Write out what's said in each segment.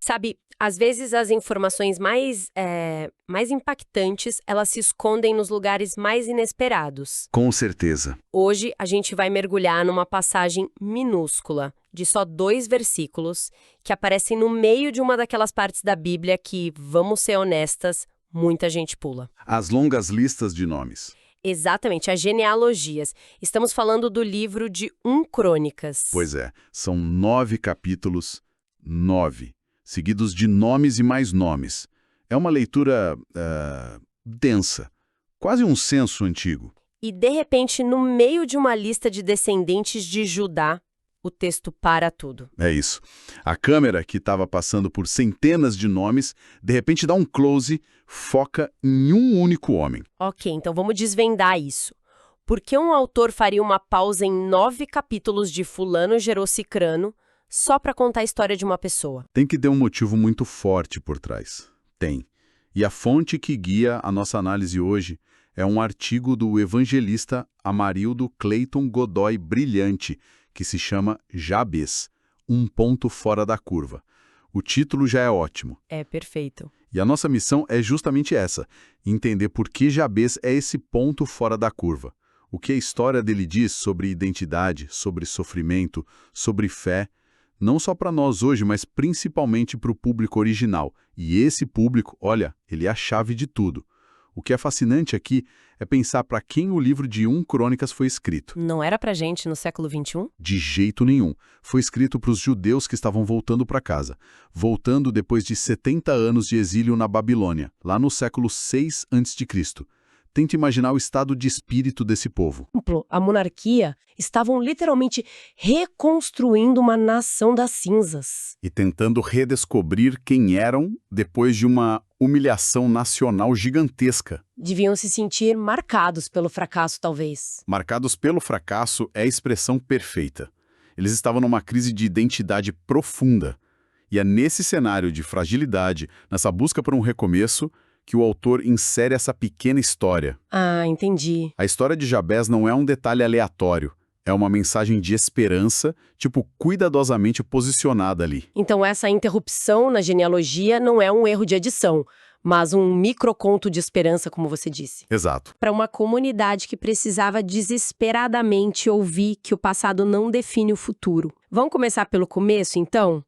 Sabe, às vezes as informações mais impactantes, elas se escondem nos lugares mais inesperados. Com certeza. Hoje a gente vai mergulhar numa passagem minúscula, de só 2 versículos, que aparecem no meio de uma daquelas partes da Bíblia que, vamos ser honestas, muita gente pula. As longas listas de nomes. Exatamente, as genealogias. Estamos falando do livro de 1 Crônicas. Pois é, são 9 capítulos, 9, seguidos de nomes e mais nomes. É uma leitura densa, quase um censo antigo. E, de repente, no meio de uma lista de descendentes de Judá, o texto para tudo. É isso. A câmera, que estava passando por centenas de nomes, de repente dá um close, foca em um único homem. Ok, então vamos desvendar isso. Por que um autor faria uma pausa em 9 capítulos de Fulano gerou Cicrano só para contar a história de uma pessoa? Tem que ter um motivo muito forte por trás. Tem. E a fonte que guia a nossa análise hoje é um artigo do evangelista Amarildo Clayton Godoy Brilhante, que se chama Jabes, um ponto fora da curva. O título já é ótimo. É, perfeito. E a nossa missão é justamente essa, entender por que Jabes é esse ponto fora da curva. O que a história dele diz sobre identidade, sobre sofrimento, sobre fé, não só para nós hoje, mas principalmente para o público original. E esse público, olha, ele é a chave de tudo. O que é fascinante aqui é pensar para quem o livro de 1 Crônicas foi escrito. Não era pra gente no século XXI? De jeito nenhum. Foi escrito para os judeus que estavam voltando para casa. Voltando depois de 70 anos de exílio na Babilônia, lá no século 6 a.C. Tente imaginar o estado de espírito desse povo. A monarquia estavam literalmente reconstruindo uma nação das cinzas. E tentando redescobrir quem eram depois de uma humilhação nacional gigantesca. Deviam se sentir marcados pelo fracasso, talvez. Marcados pelo fracasso é a expressão perfeita. Eles estavam numa crise de identidade profunda. E é nesse cenário de fragilidade, nessa busca por um recomeço, que o autor insere essa pequena história. Ah, entendi. A história de Jabes não é um detalhe aleatório. É uma mensagem de esperança, cuidadosamente posicionada ali. Então essa interrupção na genealogia não é um erro de edição, mas um microconto de esperança, como você disse. Exato. Para uma comunidade que precisava desesperadamente ouvir que o passado não define o futuro. Vamos começar pelo começo, então?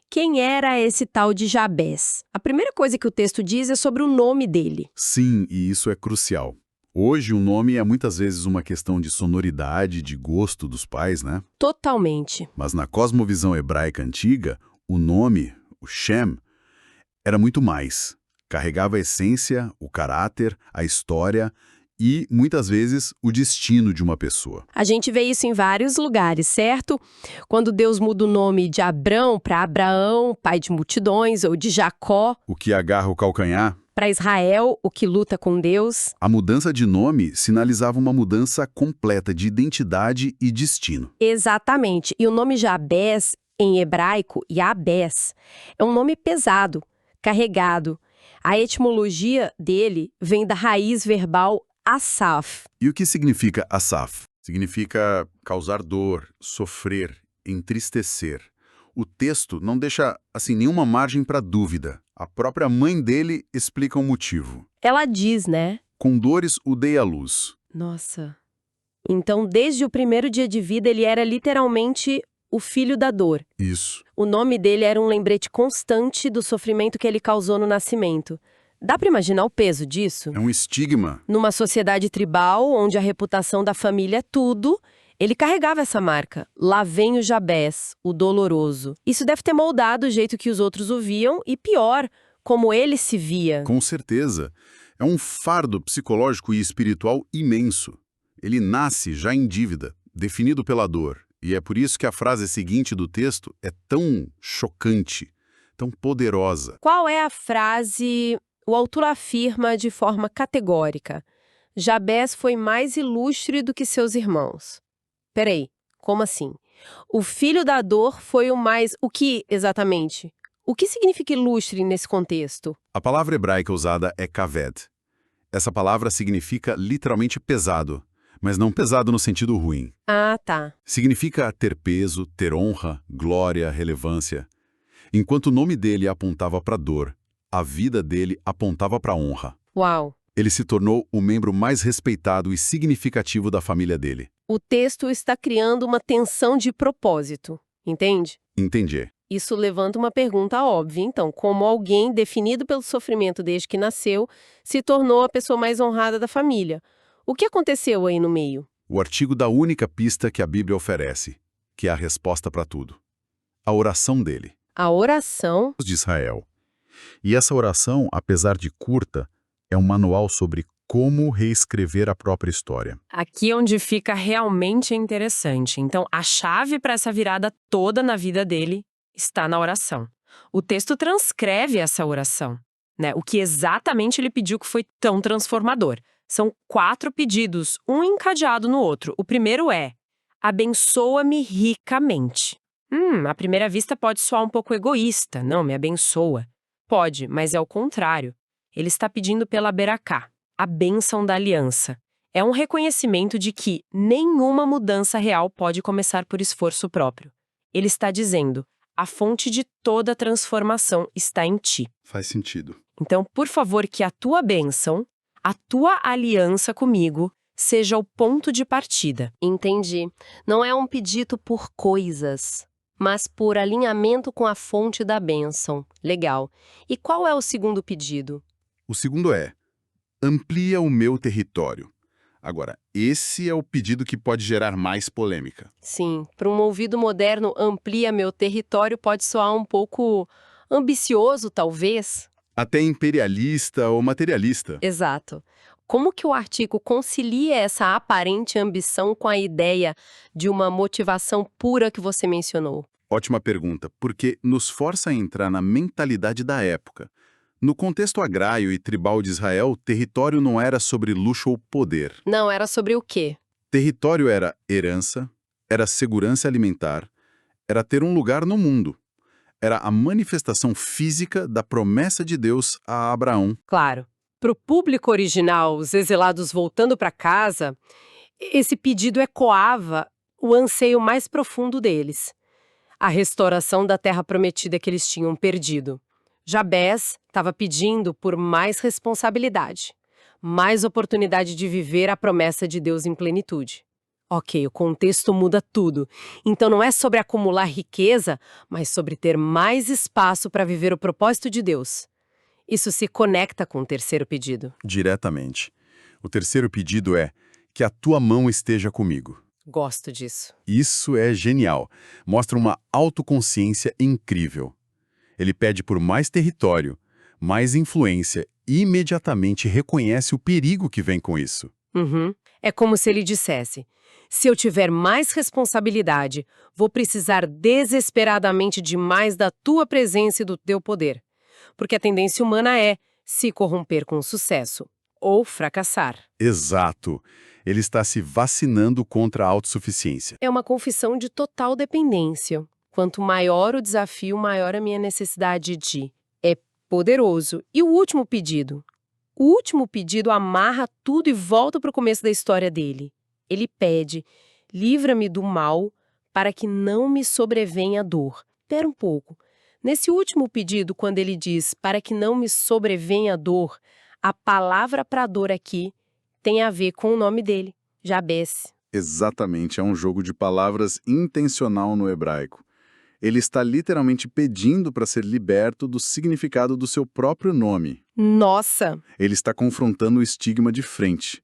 Quem era esse tal de Jabes? A primeira coisa que o texto diz é sobre o nome dele. Sim, e isso é crucial. Hoje, o nome é muitas vezes uma questão de sonoridade, de gosto dos pais, né? Totalmente. Mas na cosmovisão hebraica antiga, o nome, o Shem, era muito mais. Carregava a essência, o caráter, a história e, muitas vezes, o destino de uma pessoa. A gente vê isso em vários lugares, certo? Quando Deus muda o nome de Abrão para Abraão, pai de multidões, ou de Jacó, O que agarra o calcanhar. para Israel, o que luta com Deus. A mudança de nome sinalizava uma mudança completa de identidade e destino. Exatamente. E o nome Jabes, em hebraico, Yabes, é um nome pesado, carregado. A etimologia dele vem da raiz verbal asaf. E o que significa asaf? Significa causar dor, sofrer, entristecer. O texto não deixa, nenhuma margem para dúvida. A própria mãe dele explica o motivo. Ela diz, né? Com dores o dei à luz. Nossa. Então, desde o primeiro dia de vida, ele era literalmente o filho da dor. Isso. O nome dele era um lembrete constante do sofrimento que ele causou no nascimento. Dá para imaginar o peso disso? É um estigma. Numa sociedade tribal, onde a reputação da família é tudo, ele carregava essa marca. Lá vem o Jabes, o doloroso. Isso deve ter moldado o jeito que os outros o viam e, pior, como ele se via. Com certeza. É um fardo psicológico e espiritual imenso. Ele nasce já em dívida, definido pela dor. E é por isso que a frase seguinte do texto é tão chocante, tão poderosa. Qual é a frase? O autor afirma de forma categórica: Jabes foi mais ilustre do que seus irmãos. Peraí, como assim? O filho da dor foi o mais... O que, exatamente? O que significa ilustre nesse contexto? A palavra hebraica usada é kaved. Essa palavra significa literalmente pesado, mas não pesado no sentido ruim. Ah, tá. Significa ter peso, ter honra, glória, relevância. Enquanto o nome dele apontava para a dor, a vida dele apontava para a honra. Uau! Ele se tornou o membro mais respeitado e significativo da família dele. O texto está criando uma tensão de propósito, entende? Entendi. Isso levanta uma pergunta óbvia, então, como alguém definido pelo sofrimento desde que nasceu se tornou a pessoa mais honrada da família? O que aconteceu aí no meio? O artigo dá a única pista que a Bíblia oferece, que é a resposta para tudo. A oração dele, A oração? de Israel. E essa oração, apesar de curta, é um manual sobre como reescrever a própria história. Aqui é onde fica realmente interessante. Então, a chave para essa virada toda na vida dele está na oração. O texto transcreve essa oração, né? O que exatamente ele pediu que foi tão transformador. São 4 pedidos, um encadeado no outro. O primeiro é: abençoa-me ricamente. À primeira vista pode soar um pouco egoísta. Não, me abençoa. Pode, mas é o contrário. Ele está pedindo pela Beracá, a bênção da aliança. É um reconhecimento de que nenhuma mudança real pode começar por esforço próprio. Ele está dizendo: a fonte de toda transformação está em ti. Faz sentido. Então, por favor, que a tua bênção, a tua aliança comigo, seja o ponto de partida. Entendi. Não é um pedido por coisas, mas por alinhamento com a fonte da bênção. Legal. E qual é o segundo pedido? O segundo é: amplia o meu território. Agora, esse é o pedido que pode gerar mais polêmica. Sim, para um ouvido moderno, amplia meu território pode soar um pouco ambicioso, talvez. Até imperialista ou materialista. Exato. Como que o artigo concilia essa aparente ambição com a ideia de uma motivação pura que você mencionou? Ótima pergunta, porque nos força a entrar na mentalidade da época. No contexto agrário e tribal de Israel, território não era sobre luxo ou poder. Não, era sobre o quê? Território era herança, era segurança alimentar, era ter um lugar no mundo. Era a manifestação física da promessa de Deus a Abraão. Claro. Para o público original, os exilados voltando para casa, esse pedido ecoava o anseio mais profundo deles, a restauração da terra prometida que eles tinham perdido. Jabés estava pedindo por mais responsabilidade, mais oportunidade de viver a promessa de Deus em plenitude. Ok, o contexto muda tudo. Então não é sobre acumular riqueza, mas sobre ter mais espaço para viver o propósito de Deus. Isso se conecta com o terceiro pedido. Diretamente. O terceiro pedido é: que a tua mão esteja comigo. Gosto disso. Isso é genial. Mostra uma autoconsciência incrível. Ele pede por mais território, mais influência e imediatamente reconhece o perigo que vem com isso. Uhum. É como se ele dissesse: se eu tiver mais responsabilidade, vou precisar desesperadamente de mais da tua presença e do teu poder. Porque a tendência humana é se corromper com sucesso ou fracassar. Exato. Ele está se vacinando contra a autossuficiência. É uma confissão de total dependência. Quanto maior o desafio, maior a minha necessidade de. É poderoso. E o último pedido? O último pedido amarra tudo e volta para o começo da história dele. Ele pede: livra-me do mal para que não me sobrevenha dor. Espera um pouco. Nesse último pedido, quando ele diz para que não me sobrevenha dor, a palavra para dor aqui tem a ver com o nome dele, Jabés. Exatamente, é um jogo de palavras intencional no hebraico. Ele está literalmente pedindo para ser liberto do significado do seu próprio nome. Nossa! Ele está confrontando o estigma de frente.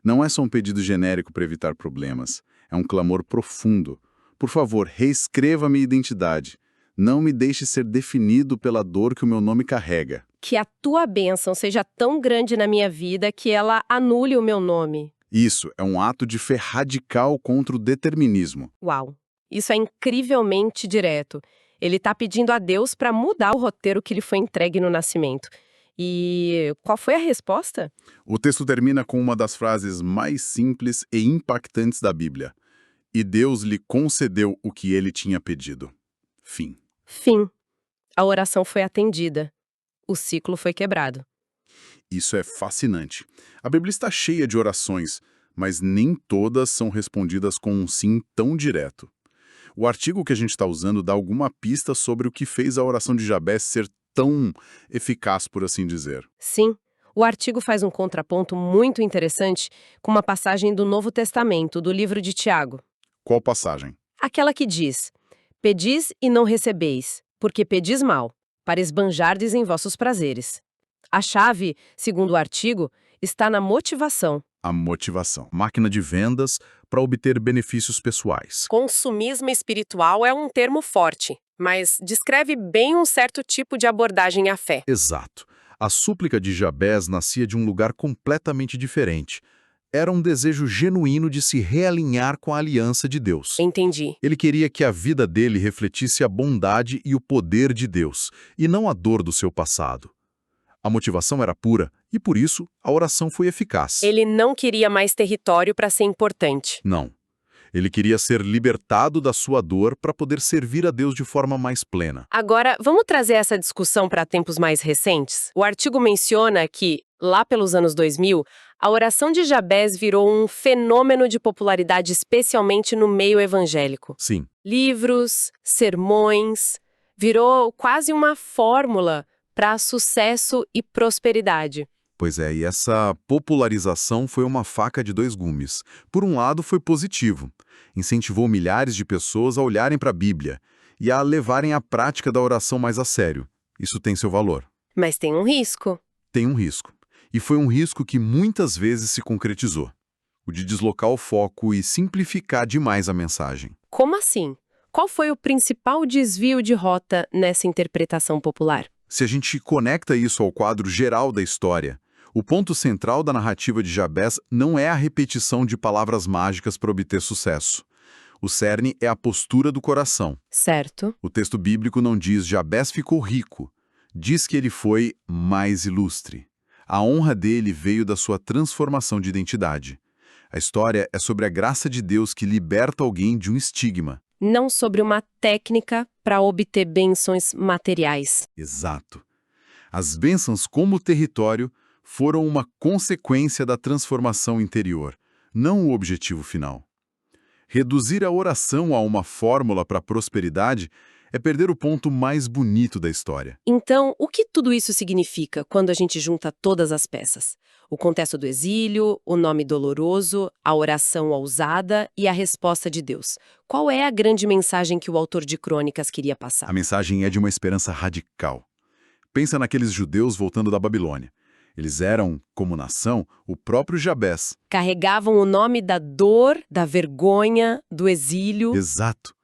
Não é só um pedido genérico para evitar problemas. É um clamor profundo. Por favor, reescreva minha identidade. Não me deixe ser definido pela dor que o meu nome carrega. Que a tua bênção seja tão grande na minha vida que ela anule o meu nome. Isso é um ato de fé radical contra o determinismo. Uau! Isso é incrivelmente direto. Ele está pedindo a Deus para mudar o roteiro que lhe foi entregue no nascimento. E qual foi a resposta? O texto termina com uma das frases mais simples e impactantes da Bíblia. E Deus lhe concedeu o que ele tinha pedido. Fim. Fim. A oração foi atendida. O ciclo foi quebrado. Isso é fascinante. A Bíblia está cheia de orações, mas nem todas são respondidas com um sim tão direto. O artigo que a gente está usando dá alguma pista sobre o que fez a oração de Jabés ser tão eficaz, por assim dizer. Sim, o artigo faz um contraponto muito interessante com uma passagem do Novo Testamento, do livro de Tiago. Qual passagem? Aquela que diz: Pedis e não recebeis, porque pedis mal, para esbanjardes em vossos prazeres. A chave, segundo o artigo, está na motivação. A motivação. Máquina de vendas para obter benefícios pessoais. Consumismo espiritual é um termo forte, mas descreve bem um certo tipo de abordagem à fé. Exato. A súplica de Jabés nascia de um lugar completamente diferente. Era um desejo genuíno de se realinhar com a aliança de Deus. Entendi. Ele queria que a vida dele refletisse a bondade e o poder de Deus, e não a dor do seu passado. A motivação era pura, e por isso a oração foi eficaz. Ele não queria mais território para ser importante. Não. Ele queria ser libertado da sua dor para poder servir a Deus de forma mais plena. Agora, vamos trazer essa discussão para tempos mais recentes? O artigo menciona que, lá pelos anos 2000, a oração de Jabés virou um fenômeno de popularidade, especialmente no meio evangélico. Sim. Livros, sermões, virou quase uma fórmula para sucesso e prosperidade. Pois é, e essa popularização foi uma faca de dois gumes. Por um lado, foi positivo. Incentivou milhares de pessoas a olharem para a Bíblia e a levarem a prática da oração mais a sério. Isso tem seu valor. Mas tem um risco. Tem um risco. E foi um risco que muitas vezes se concretizou. O de deslocar o foco e simplificar demais a mensagem. Como assim? Qual foi o principal desvio de rota nessa interpretação popular? Se a gente conecta isso ao quadro geral da história, o ponto central da narrativa de Jabés não é a repetição de palavras mágicas para obter sucesso. O cerne é a postura do coração. Certo. O texto bíblico não diz Jabés ficou rico, diz que ele foi mais ilustre. A honra dele veio da sua transformação de identidade. A história é sobre a graça de Deus que liberta alguém de um estigma. Não sobre uma técnica para obter bênçãos materiais. Exato. As bênçãos como território foram uma consequência da transformação interior, não o objetivo final. Reduzir a oração a uma fórmula para a prosperidade é perder o ponto mais bonito da história. Então, o que tudo isso significa quando a gente junta todas as peças? O contexto do exílio, o nome doloroso, a oração ousada e a resposta de Deus. Qual é a grande mensagem que o autor de Crônicas queria passar? A mensagem é de uma esperança radical. Pensa naqueles judeus voltando da Babilônia. Eles eram, como nação, o próprio Jabés. Carregavam o nome da dor, da vergonha, do exílio. Exato.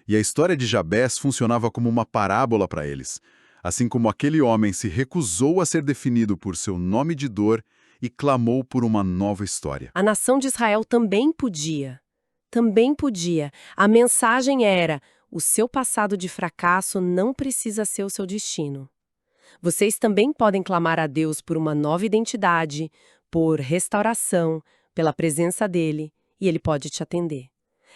E a história de Jabés funcionava como uma parábola para eles. Assim como aquele homem se recusou a ser definido por seu nome de dor e clamou por uma nova história. A nação de Israel também podia. Também podia. A mensagem era: o seu passado de fracasso não precisa ser o seu destino. Vocês também podem clamar a Deus por uma nova identidade, por restauração, pela presença dele, e ele pode te atender.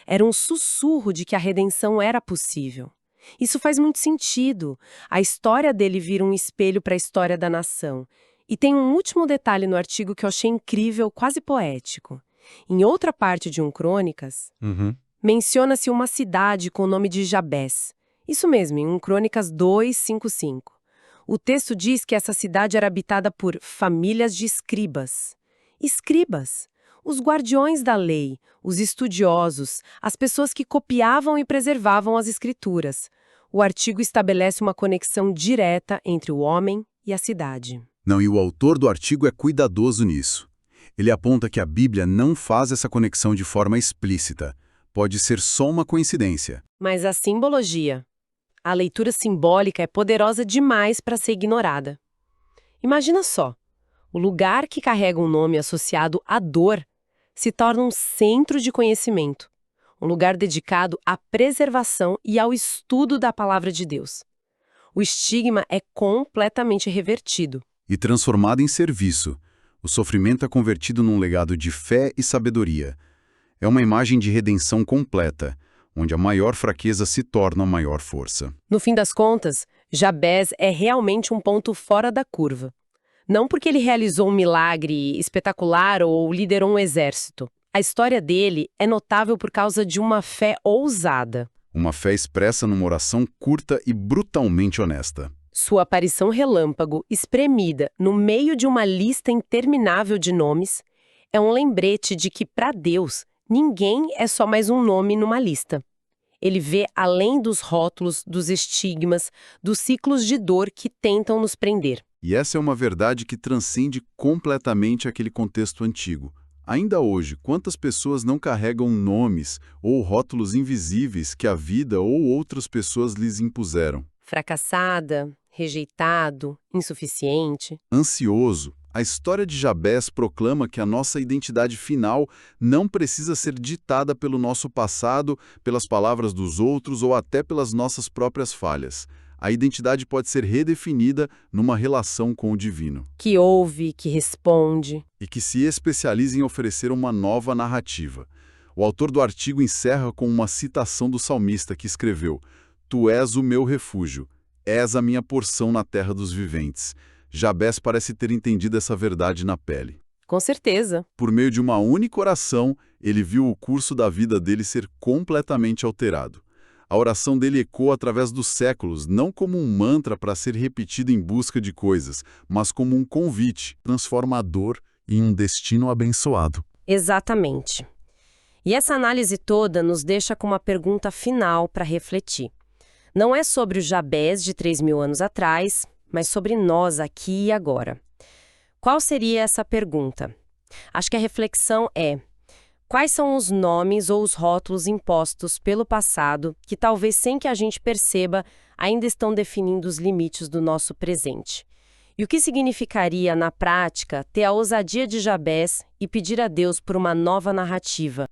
Era um sussurro de que a redenção era possível. Isso faz muito sentido. A história dele vira um espelho para a história da nação. E tem um último detalhe no artigo que eu achei incrível, quase poético. Em outra parte de Crônicas, menciona-se uma cidade com o nome de Jabés. Isso mesmo, em Crônicas 2:5-5. O texto diz que essa cidade era habitada por famílias de escribas. Escribas, os guardiões da lei, os estudiosos, as pessoas que copiavam e preservavam as escrituras. O artigo estabelece uma conexão direta entre o homem e a cidade. Não, e o autor do artigo é cuidadoso nisso. Ele aponta que a Bíblia não faz essa conexão de forma explícita. Pode ser só uma coincidência. Mas a simbologia, a leitura simbólica é poderosa demais para ser ignorada. Imagina só, o lugar que carrega um nome associado à dor se torna um centro de conhecimento, um lugar dedicado à preservação e ao estudo da palavra de Deus. O estigma é completamente revertido. E transformado em serviço. O sofrimento é convertido num legado de fé e sabedoria. É uma imagem de redenção completa, onde a maior fraqueza se torna a maior força. No fim das contas, Jabés é realmente um ponto fora da curva. Não porque ele realizou um milagre espetacular ou liderou um exército. A história dele é notável por causa de uma fé ousada. Uma fé expressa numa oração curta e brutalmente honesta. Sua aparição relâmpago, espremida no meio de uma lista interminável de nomes, é um lembrete de que, para Deus, ninguém é só mais um nome numa lista. Ele vê além dos rótulos, dos estigmas, dos ciclos de dor que tentam nos prender. E essa é uma verdade que transcende completamente aquele contexto antigo. Ainda hoje, quantas pessoas não carregam nomes ou rótulos invisíveis que a vida ou outras pessoas lhes impuseram? Fracassada, rejeitado, insuficiente. Ansioso, a história de Jabés proclama que a nossa identidade final não precisa ser ditada pelo nosso passado, pelas palavras dos outros ou até pelas nossas próprias falhas. A identidade pode ser redefinida numa relação com o divino. Que ouve, que responde. E que se especializa em oferecer uma nova narrativa. O autor do artigo encerra com uma citação do salmista que escreveu: "Tu és o meu refúgio, és a minha porção na terra dos viventes." Jabés parece ter entendido essa verdade na pele. Com certeza. Por meio de uma única oração, ele viu o curso da vida dele ser completamente alterado. A oração dele ecoa através dos séculos, não como um mantra para ser repetido em busca de coisas, mas como um convite transformador e um destino abençoado. Exatamente. E essa análise toda nos deixa com uma pergunta final para refletir. Não é sobre o Jabés de 3.000 anos atrás, mas sobre nós aqui e agora. Qual seria essa pergunta? Acho que a reflexão é: quais são os nomes ou os rótulos impostos pelo passado que, talvez sem que a gente perceba, ainda estão definindo os limites do nosso presente? E o que significaria, na prática, ter a ousadia de Jabés e pedir a Deus por uma nova narrativa,